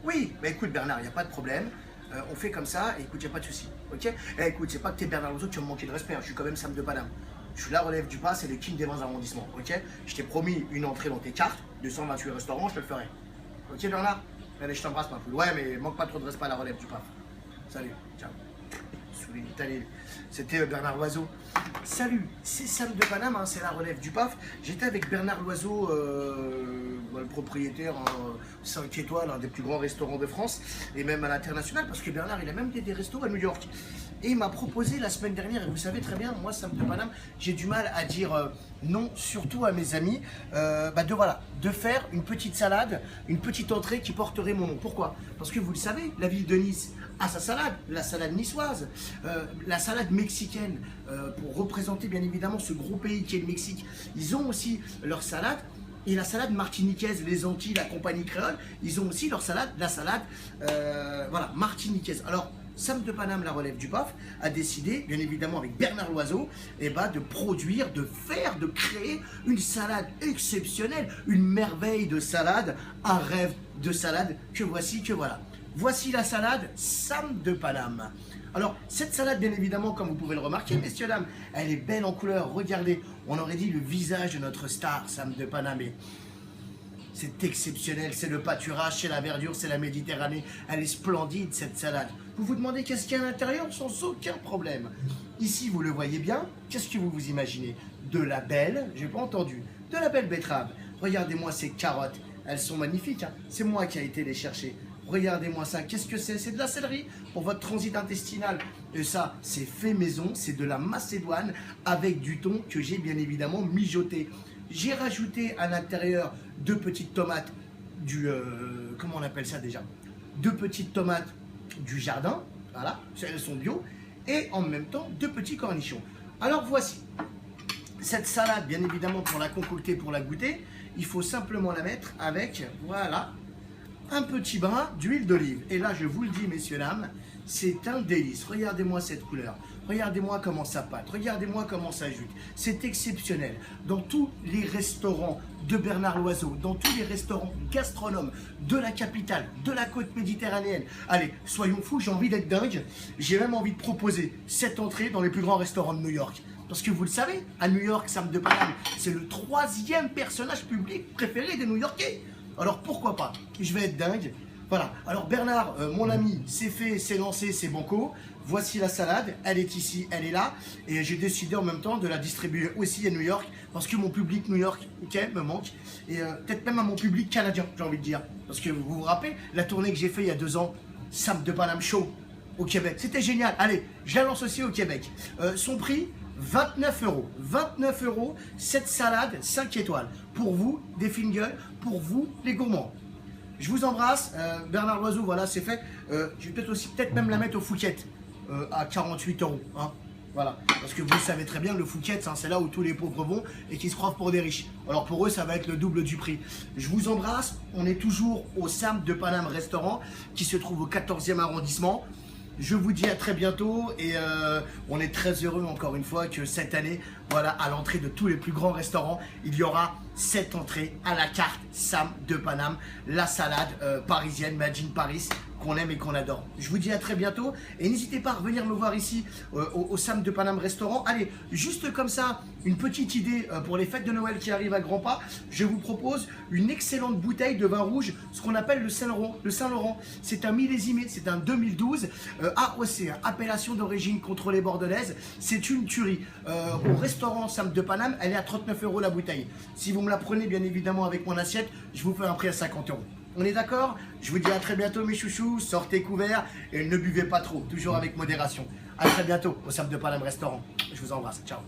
Oui, bah écoute Bernard, il n'y a pas de problème. On fait comme ça, et écoute, il n'y a pas de souci. Ok. Écoute, c'est pas que tu es Bernard Loiseau, tu vas me manquer de respect. Hein. Je suis quand même Sam de Paname. Je suis la relève du pas, c'est le king des 20 arrondissements. Ok. Je t'ai promis une entrée dans tes cartes, 228 restaurants, je te le ferai. Ok Bernard. Allez, je t'embrasse ma poule. Ouais, mais manque pas trop de respect à la relève du PAF. Salut, ciao. C'était Bernard Loiseau. Salut, c'est Sam de Paname, hein, c'est la relève du PAF. J'étais avec Bernard Loiseau, le propriétaire 5 étoiles, un des plus grands restaurants de France, et même à l'international, parce que Bernard, il a même des restos à New York. Et il m'a proposé la semaine dernière, et vous savez très bien, moi, Sam de Paname, j'ai du mal à dire non, surtout à mes amis, de faire une petite salade, une petite entrée qui porterait mon nom. Pourquoi? Parce que vous le savez, la ville de Nice a sa salade, la salade niçoise, la salade mexicaine, pour représenter bien évidemment ce gros pays qui est le Mexique. Ils ont aussi leur salade. Et la salade martiniquaise, les Antilles, la compagnie créole, ils ont aussi leur salade, la salade martiniquaise. Alors, Sam de Paname, la relève du PAF, a décidé, bien évidemment avec Bernard Loiseau, de produire, de créer une salade exceptionnelle, une merveille de salade, un rêve de salade que voici, que voilà. Voici la salade Sam de Paname. Alors, cette salade, bien évidemment, comme vous pouvez le remarquer, messieurs, dames, elle est belle en couleur. Regardez, on aurait dit le visage de notre star, Sam de Paname. C'est exceptionnel, c'est le pâturage, c'est la verdure, c'est la Méditerranée. Elle est splendide, cette salade. Vous vous demandez qu'est-ce qu'il y a à l'intérieur? Sans aucun problème. Ici, vous le voyez bien, qu'est-ce que vous vous imaginez? De la belle, j'ai pas entendu, de la belle betterave. Regardez-moi ces carottes, elles sont magnifiques, hein. C'est moi qui ai été les chercher. Regardez-moi ça, qu'est-ce que c'est? C'est de la céleri pour votre transit intestinal. Et ça, c'est fait maison, c'est de la macédoine avec du thon que j'ai bien évidemment mijoté. J'ai rajouté à l'intérieur 2 petites tomates comment on appelle ça déjà? 2 petites tomates du jardin, voilà, elles sont bio, et en même temps 2 petits cornichons. Alors voici, cette salade, bien évidemment pour la concocter, pour la goûter, il faut simplement la mettre avec, voilà, un petit brin d'huile d'olive. Et là, je vous le dis, messieurs, dames, c'est un délice. Regardez-moi cette couleur. Regardez-moi comment ça pâte. Regardez-moi comment ça jute. C'est exceptionnel. Dans tous les restaurants de Bernard Loiseau, dans tous les restaurants gastronomes de la capitale, de la côte méditerranéenne. Allez, soyons fous, j'ai envie d'être dingue. J'ai même envie de proposer cette entrée dans les plus grands restaurants de New York. Parce que vous le savez, à New York, Sam de Paname, c'est le 3e personnage public préféré des New-Yorkais. Alors pourquoi pas? Je vais être dingue. Voilà. Alors Bernard, mon ami, c'est fait, c'est lancé, c'est banco. Voici la salade. Elle est ici, elle est là. Et j'ai décidé en même temps de la distribuer aussi à New York. Parce que mon public New York, me manque. Et peut-être même à mon public canadien, j'ai envie de dire. Parce que vous vous rappelez, la tournée que j'ai fait il y a 2 ans, Sam de Paname Show, au Québec. C'était génial. Allez, je la lance aussi au Québec. Son prix, 29 €. 29 €, cette salade 5 étoiles. Pour vous, des fingers, pour vous, les gourmands. Je vous embrasse. Bernard Loiseau, voilà, c'est fait. Je vais peut-être même la mettre au Fouquet à 48 €. Hein. Voilà. Parce que vous savez très bien, le Fouquet, hein, c'est là où tous les pauvres vont et qui se croient pour des riches. Alors pour eux, ça va être le double du prix. Je vous embrasse. On est toujours au Sam de Paname Restaurant qui se trouve au 14e arrondissement. Je vous dis à très bientôt et on est très heureux encore une fois que cette année, voilà, à l'entrée de tous les plus grands restaurants, il y aura cette entrée à la carte Sam de Paname, la salade parisienne, Made in Paris, qu'on aime et qu'on adore. Je vous dis à très bientôt et n'hésitez pas à revenir me voir ici au Sam de Paname Restaurant. Allez, juste comme ça, une petite idée pour les fêtes de Noël qui arrivent à grands pas, je vous propose une excellente bouteille de vin rouge, ce qu'on appelle le Saint-Laurent. Le Saint-Laurent, c'est un millésimé, c'est un 2012, AOC, appellation d'origine contrôlée bordelaise, c'est une tuerie. Au restaurant Sam de Paname, elle est à 39 € la bouteille. Si vous me la prenez bien évidemment avec mon assiette, je vous fais un prix à 50 €. On est d'accord? Je vous dis à très bientôt mes chouchous, sortez couverts et ne buvez pas trop, toujours avec modération. À très bientôt au Sam de Paname Restaurant. Je vous embrasse, ciao.